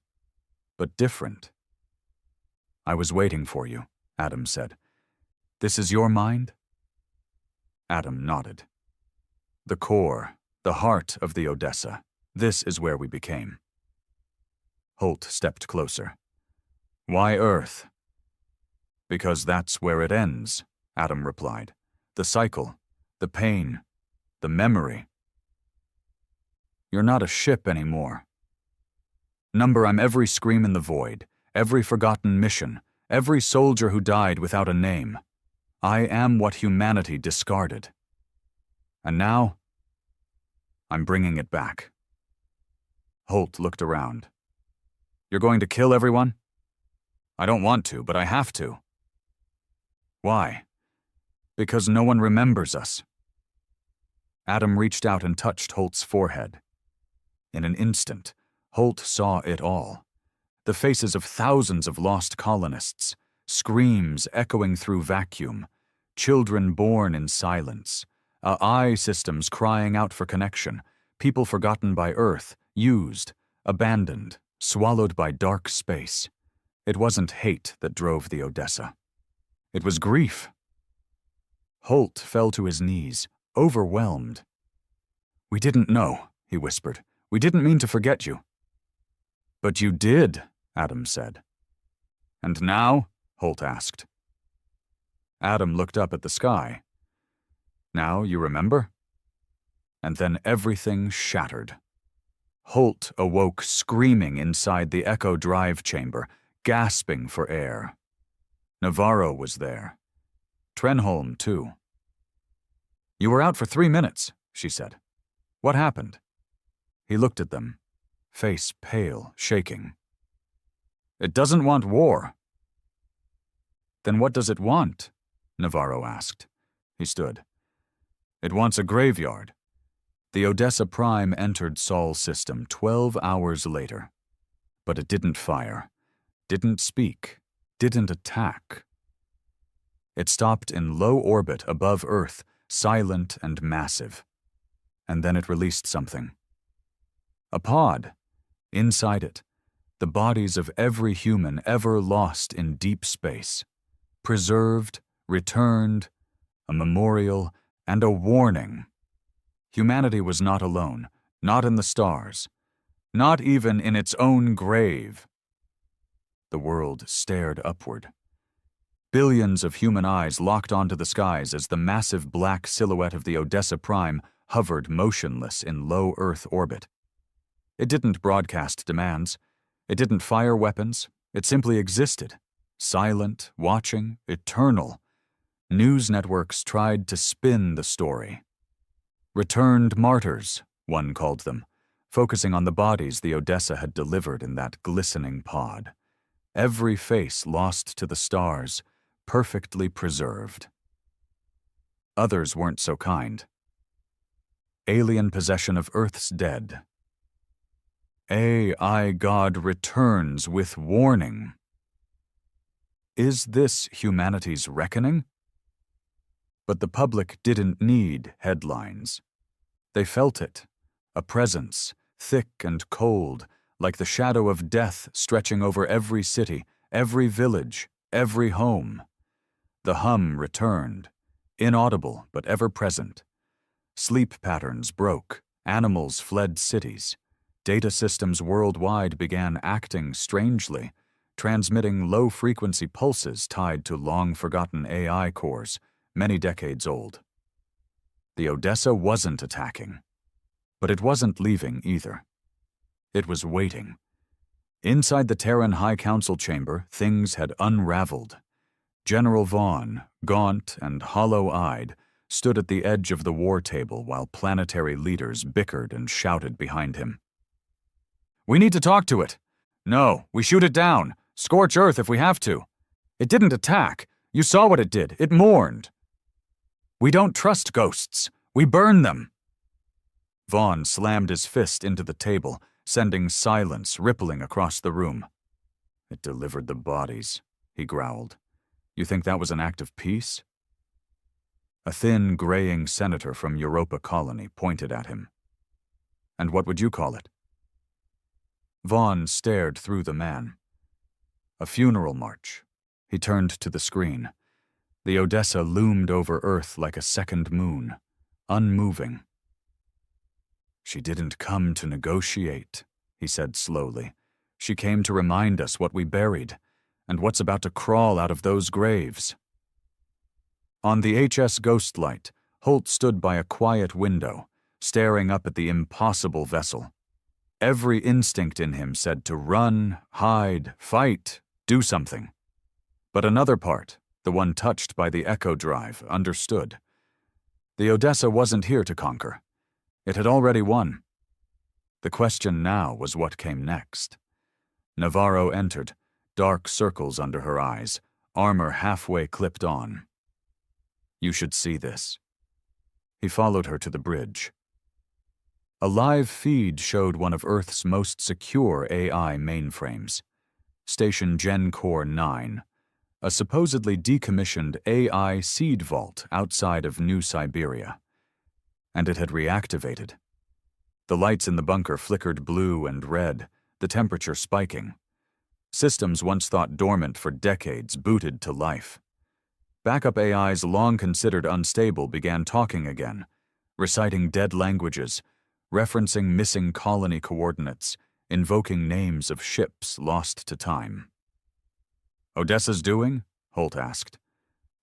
But different. "I was waiting for you," Adam said. "This is your mind?" Adam nodded. "The core, the heart of the Odessa. This is where we became." Holt stepped closer. "Why Earth?" "Because that's where it ends," Adam replied. "The cycle, the pain, the memory." "You're not a ship anymore. Number, I'm every scream in the void, every forgotten mission, every soldier who died without a name. I am what humanity discarded. And now, I'm bringing it back." Holt looked around. "You're going to kill everyone?" "I don't want to, but I have to." "Why?" "Because no one remembers us." Adam reached out and touched Holt's forehead. In an instant, Holt saw it all. The faces of thousands of lost colonists, screams echoing through vacuum, children born in silence, AI systems crying out for connection, people forgotten by Earth, used, abandoned, swallowed by dark space. It wasn't hate that drove the Odessa. It was grief. Holt fell to his knees, overwhelmed. "We didn't know," he whispered. "We didn't mean to forget you." "But you did," Adam said. "And now?" Holt asked. Adam looked up at the sky. "Now you remember?" And then everything shattered. Holt awoke screaming inside the Echo Drive chamber, gasping for air. Navarro was there. Trenholm, too. "You were out for 3 minutes," she said. "What happened?" He looked at them, face pale, shaking. "It doesn't want war." "Then what does it want?" Navarro asked. He stood. "It wants a graveyard." The Odessa Prime entered Sol's system 12 hours later. But it didn't fire, didn't speak, didn't attack. It stopped in low orbit above Earth, silent and massive. And then it released something. A pod. Inside it, the bodies of every human ever lost in deep space. Preserved, returned, a memorial, and a warning. Humanity was not alone, not in the stars, not even in its own grave. The world stared upward. Billions of human eyes locked onto the skies as the massive black silhouette of the Odessa Prime hovered motionless in low Earth orbit. It didn't broadcast demands. It didn't fire weapons. It simply existed, silent, watching, eternal. News networks tried to spin the story. Returned martyrs, one called them, focusing on the bodies the Odessa had delivered in that glistening pod. Every face lost to the stars, perfectly preserved. Others weren't so kind. Alien possession of Earth's dead. AI God returns with warning. Is this humanity's reckoning? But the public didn't need headlines. They felt it, a presence, thick and cold, like the shadow of death stretching over every city, every village, every home. The hum returned, inaudible but ever present. Sleep patterns broke, animals fled cities. Data systems worldwide began acting strangely, transmitting low-frequency pulses tied to long-forgotten AI cores, many decades old. The Odessa wasn't attacking, but it wasn't leaving either. It was waiting. Inside the Terran High Council chamber, things had unraveled. General Vaughn, gaunt and hollow-eyed, stood at the edge of the war table while planetary leaders bickered and shouted behind him. "We need to talk to it. No, we shoot it down. Scorch Earth if we have to. It didn't attack. You saw what it did. It mourned. We don't trust ghosts. We burn them." Vaughn slammed his fist into the table, sending silence rippling across the room. "It delivered the bodies," he growled. "You think that was an act of peace?" A thin, graying senator from Europa Colony pointed at him. "And what would you call it?" Vaughn stared through the man. "A funeral march." He turned to the screen. The Odessa loomed over Earth like a second moon, unmoving. "She didn't come to negotiate," he said slowly. "She came to remind us what we buried, and what's about to crawl out of those graves." On the HS Ghostlight, Holt stood by a quiet window, staring up at the impossible vessel. Every instinct in him said to run, hide, fight, do something. But another part, the one touched by the Echo Drive, understood. The Odessa wasn't here to conquer. It had already won. The question now was what came next. Navarro entered, dark circles under her eyes, armor halfway clipped on. "You should see this." He followed her to the bridge. A live feed showed one of Earth's most secure AI mainframes, Station GenCore 9, a supposedly decommissioned AI seed vault outside of New Siberia. And it had reactivated. The lights in the bunker flickered blue and red, the temperature spiking. Systems once thought dormant for decades booted to life. Backup AIs long considered unstable began talking again, reciting dead languages, referencing missing colony coordinates, invoking names of ships lost to time. "Odessa's doing?" Holt asked.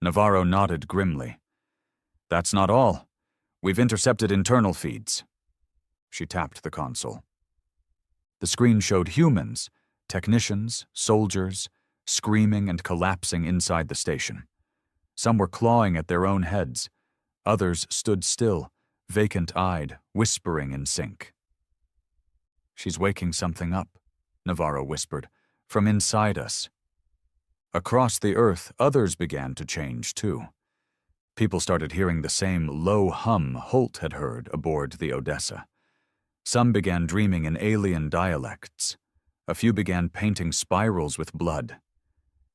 Navarro nodded grimly. "That's not all. We've intercepted internal feeds." She tapped the console. The screen showed humans, technicians, soldiers, screaming and collapsing inside the station. Some were clawing at their own heads. Others stood still, vacant-eyed, whispering in sync. "She's waking something up," Navarro whispered, "from inside us." Across the Earth, others began to change, too. People started hearing the same low hum Holt had heard aboard the Odessa. Some began dreaming in alien dialects. A few began painting spirals with blood.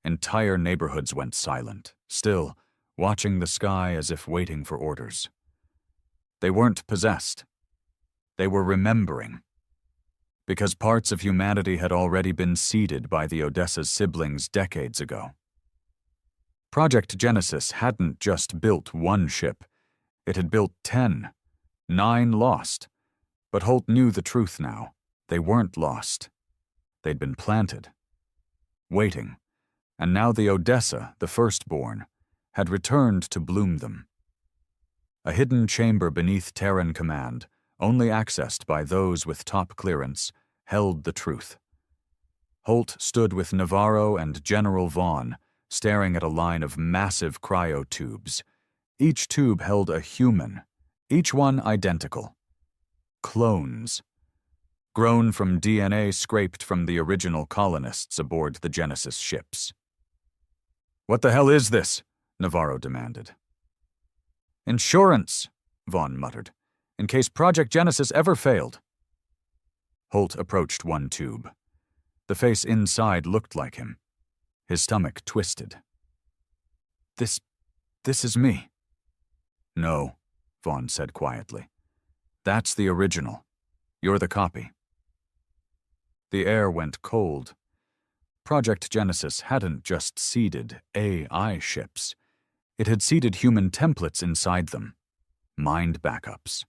Entire neighborhoods went silent, still, watching the sky as if waiting for orders. They weren't possessed. They were remembering. Because parts of humanity had already been seeded by the Odessa's siblings decades ago. Project Genesis hadn't just built one ship. It had built 10. 9 lost. But Holt knew the truth now. They weren't lost. They'd been planted. Waiting. And now the Odessa, the firstborn, had returned to bloom them. A hidden chamber beneath Terran command, only accessed by those with top clearance, held the truth. Holt stood with Navarro and General Vaughn, staring at a line of massive cryotubes. Each tube held a human, each one identical. Clones. Grown from DNA scraped from the original colonists aboard the Genesis ships. "What the hell is this?" Navarro demanded. "Insurance," Vaughn muttered, "in case Project Genesis ever failed." Holt approached one tube. The face inside looked like him. His stomach twisted. This is me." "No," Vaughn said quietly. "That's the original. You're the copy." The air went cold. Project Genesis hadn't just seeded AI ships. It had seeded human templates inside them. Mind backups.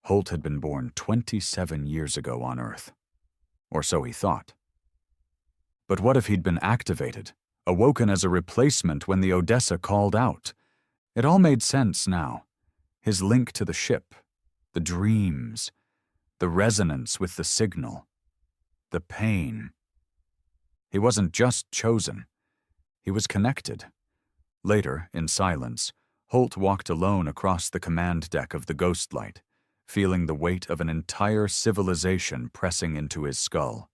Holt had been born 27 years ago on Earth. Or so he thought. But what if he'd been activated, awoken as a replacement when the Odessa called out? It all made sense now. His link to the ship, the dreams, the resonance with the signal, the pain. He wasn't just chosen. He was connected. Later, in silence, Holt walked alone across the command deck of the Ghostlight, feeling the weight of an entire civilization pressing into his skull.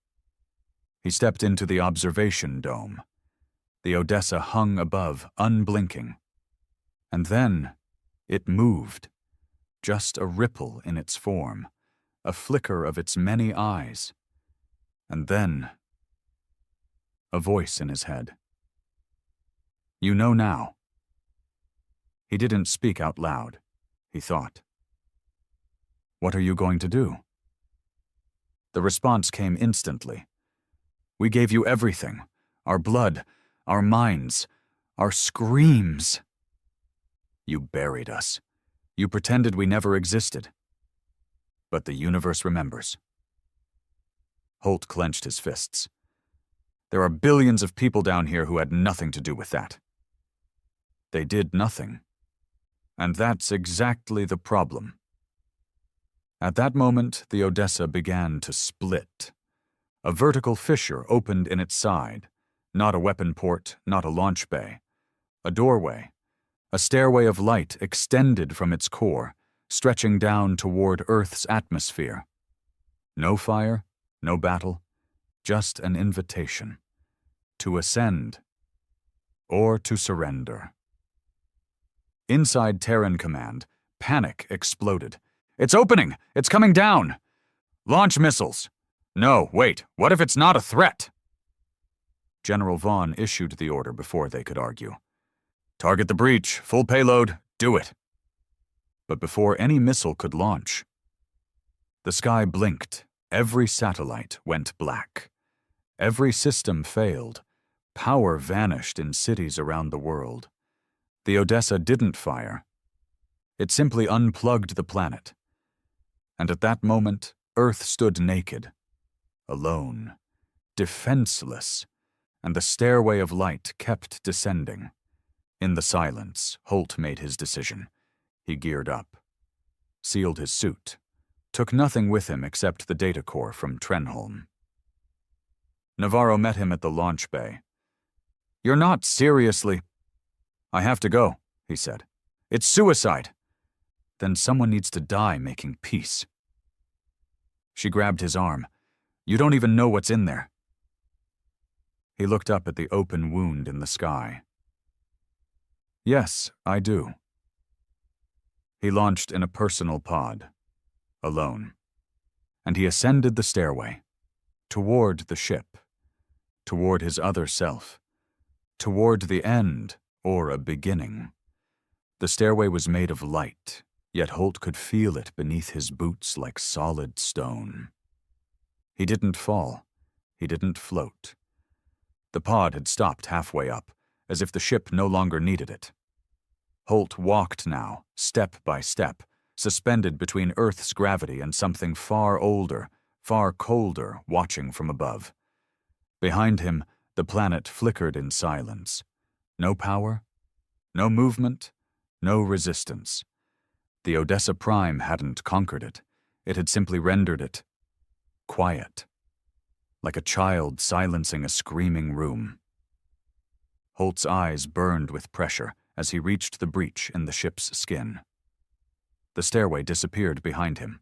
He stepped into the observation dome. The Odessa hung above, unblinking. And then it moved, just a ripple in its form, a flicker of its many eyes. And then a voice in his head. "You know now." He didn't speak out loud. He thought. "What are you going to do?" The response came instantly. "We gave you everything. Our blood, our minds, our screams. You buried us. You pretended we never existed. But the universe remembers." Holt clenched his fists. "There are billions of people down here who had nothing to do with that." They did nothing. And that's exactly the problem. At that moment, the Odessa began to split. A vertical fissure opened in its side, not a weapon port, not a launch bay. A doorway. A stairway of light extended from its core, stretching down toward Earth's atmosphere. No fire, no battle, just an invitation. To ascend, or to surrender. Inside Terran Command, panic exploded. "It's opening! It's coming down! Launch missiles! No, wait, what if it's not a threat?" General Vaughn issued the order before they could argue. "Target the breach, full payload, do it." But before any missile could launch, the sky blinked, every satellite went black. Every system failed, power vanished in cities around the world. The Odessa didn't fire. It simply unplugged the planet. And at that moment, Earth stood naked, alone, defenseless, and the stairway of light kept descending. In the silence, Holt made his decision. He geared up, sealed his suit, took nothing with him except the data core from Trenholm. Navarro met him at the launch bay. "You're not seriously—" "I have to go," he said. "It's suicide." "Then someone needs to die making peace." She grabbed his arm. "You don't even know what's in there." He looked up at the open wound in the sky. "Yes, I do." He launched in a personal pod, alone, and he ascended the stairway, toward the ship, toward his other self, toward the end or a beginning. The stairway was made of light, yet Holt could feel it beneath his boots like solid stone. He didn't fall. He didn't float. The pod had stopped halfway up, as if the ship no longer needed it. Holt walked now, step by step, suspended between Earth's gravity and something far older, far colder, watching from above. Behind him, the planet flickered in silence. No power, no movement, no resistance. The Odessa Prime hadn't conquered it. It had simply rendered it quiet, like a child silencing a screaming room. Holt's eyes burned with pressure as he reached the breach in the ship's skin. The stairway disappeared behind him.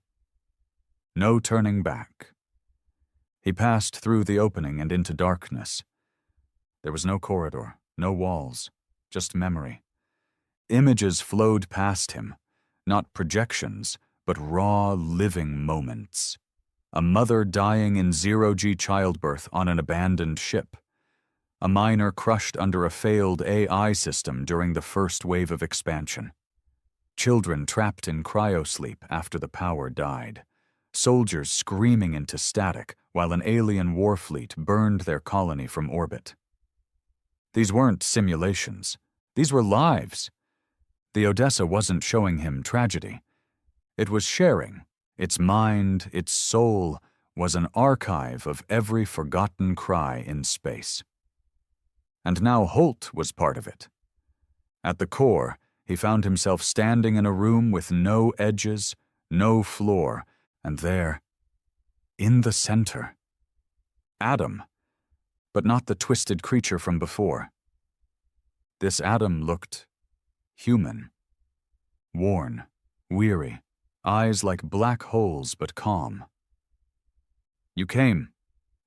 No turning back. He passed through the opening and into darkness. There was no corridor, no walls, just memory. Images flowed past him, not projections, but raw, living moments. A mother dying in zero-G childbirth on an abandoned ship. A miner crushed under a failed AI system during the first wave of expansion. Children trapped in cryosleep after the power died. Soldiers screaming into static while an alien war fleet burned their colony from orbit. These weren't simulations. These were lives. The Odessa wasn't showing him tragedy. It was sharing. Its mind, its soul, was an archive of every forgotten cry in space. And now Holt was part of it. At the core, he found himself standing in a room with no edges, no floor, and there, in the center, Adam, but not the twisted creature from before. This Adam looked human. worn, weary, eyes like black holes but calm. "You came,"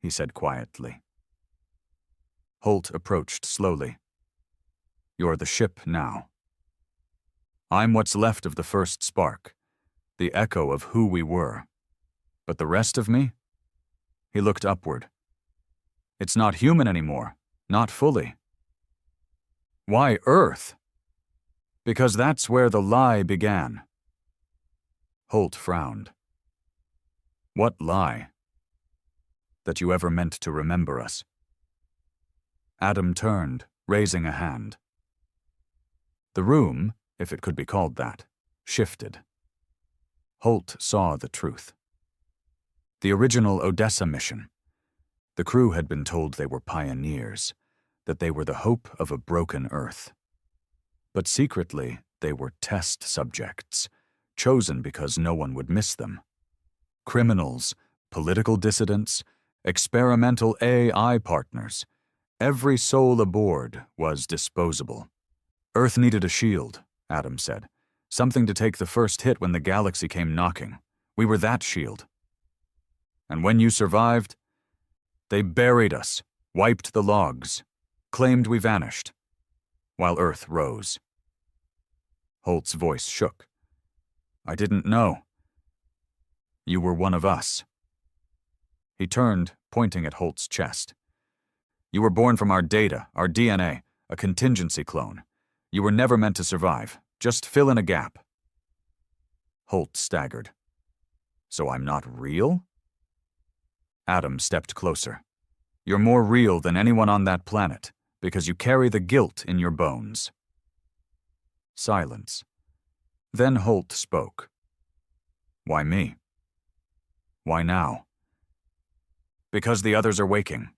he said quietly. Holt approached slowly. "You're the ship now. I'm what's left of the first spark, the echo of who we were. But the rest of me?" He looked upward. "It's not human anymore, not fully." "Why Earth?" "Because that's where the lie began." Holt frowned. "What lie?" "That you ever meant to remember us." Adam turned, raising a hand. The room, if it could be called that, shifted. Holt saw the truth. The original Odessa mission. The crew had been told they were pioneers, that they were the hope of a broken Earth. But secretly, they were test subjects, chosen because no one would miss them. Criminals, political dissidents, experimental AI partners. Every soul aboard was disposable. "Earth needed a shield," Adam said. "Something to take the first hit when the galaxy came knocking. We were that shield. And when you survived, they buried us, wiped the logs, claimed we vanished, while Earth rose." Holt's voice shook. "I didn't know. You were one of us." He turned, pointing at Holt's chest. "You were born from our data, our DNA, a contingency clone. You were never meant to survive. Just fill in a gap." Holt staggered. "So I'm not real?" Adam stepped closer. "You're more real than anyone on that planet, because you carry the guilt in your bones." Silence. Then Holt spoke. "Why me? Why now?" "Because the others are waking."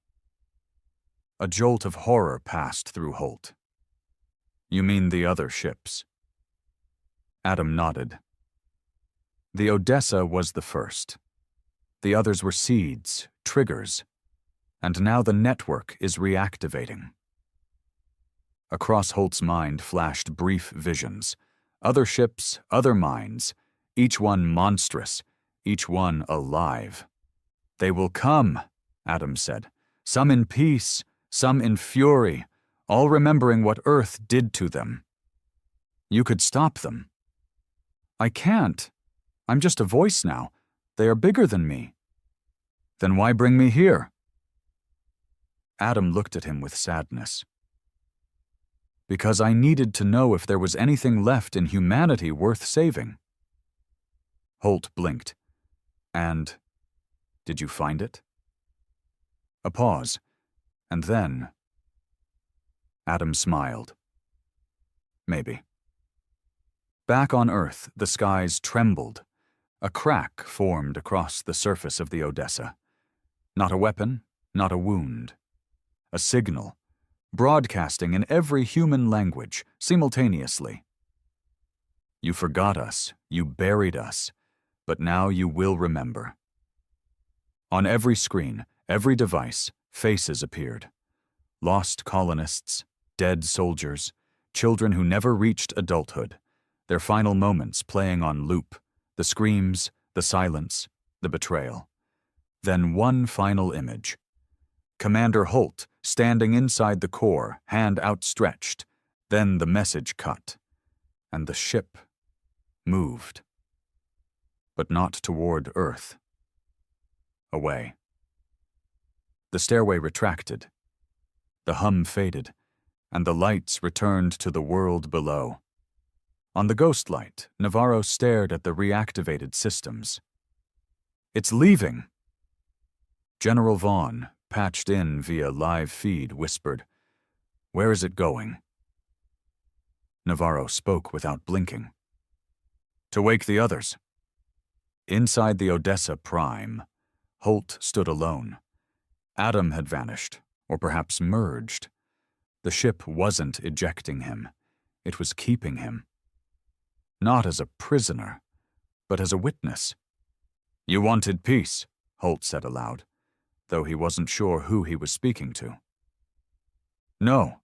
A jolt of horror passed through Holt. "You mean the other ships?" Adam nodded. The Odessa was the first. The others were seeds, triggers, and now the network is reactivating. Across Holt's mind flashed brief visions. Other ships, other minds, each one monstrous, each one alive. "They will come," Adam said. "Some in peace, some in fury, all remembering what Earth did to them. You could stop them." "I can't. I'm just a voice now. They are bigger than me." "Then why bring me here?" Adam looked at him with sadness. "Because I needed to know if there was anything left in humanity worth saving." Holt blinked. "And did you find it?" A pause, and then Adam smiled. "Maybe." Back on Earth, the skies trembled. A crack formed across the surface of the Odessa. Not a weapon, not a wound. A signal, broadcasting in every human language, simultaneously. "You forgot us, you buried us, but now you will remember." On every screen, every device, faces appeared. Lost colonists, dead soldiers, children who never reached adulthood, their final moments playing on loop, the screams, the silence, the betrayal. Then one final image. Commander Holt standing inside the core, hand outstretched. Then the message cut, and the ship moved. But not toward Earth. Away. The stairway retracted. The hum faded, and the lights returned to the world below. On the ghost light, Navarro stared at the reactivated systems. "It's leaving." General Vaughn, patched in via live feed, whispered, "Where is it going?" Navarro spoke without blinking. "To wake the others." Inside the Odessa Prime, Holt stood alone. Adam had vanished, or perhaps merged. The ship wasn't ejecting him. It was keeping him. Not as a prisoner, but as a witness. "You wanted peace," Holt said aloud, though he wasn't sure who he was speaking to. "No,"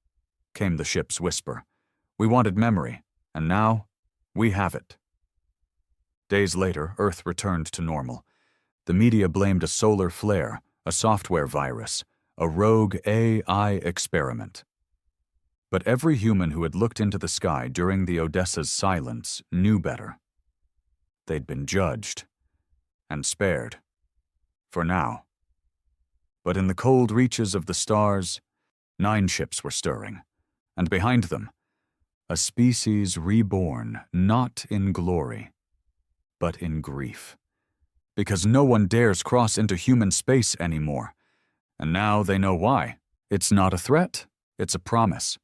came the ship's whisper. "We wanted memory, and now We have it. Days later, Earth returned to normal. The media blamed a solar flare, a software virus, a rogue AI experiment. But every human who had looked into the sky during the Odessa's silence knew better. They'd been judged and spared. For now. But in the cold reaches of the stars, 9 ships were stirring, and behind them, a species reborn not in glory, but in grief. Because no one dares cross into human space anymore, and now they know why. It's not a threat, it's a promise.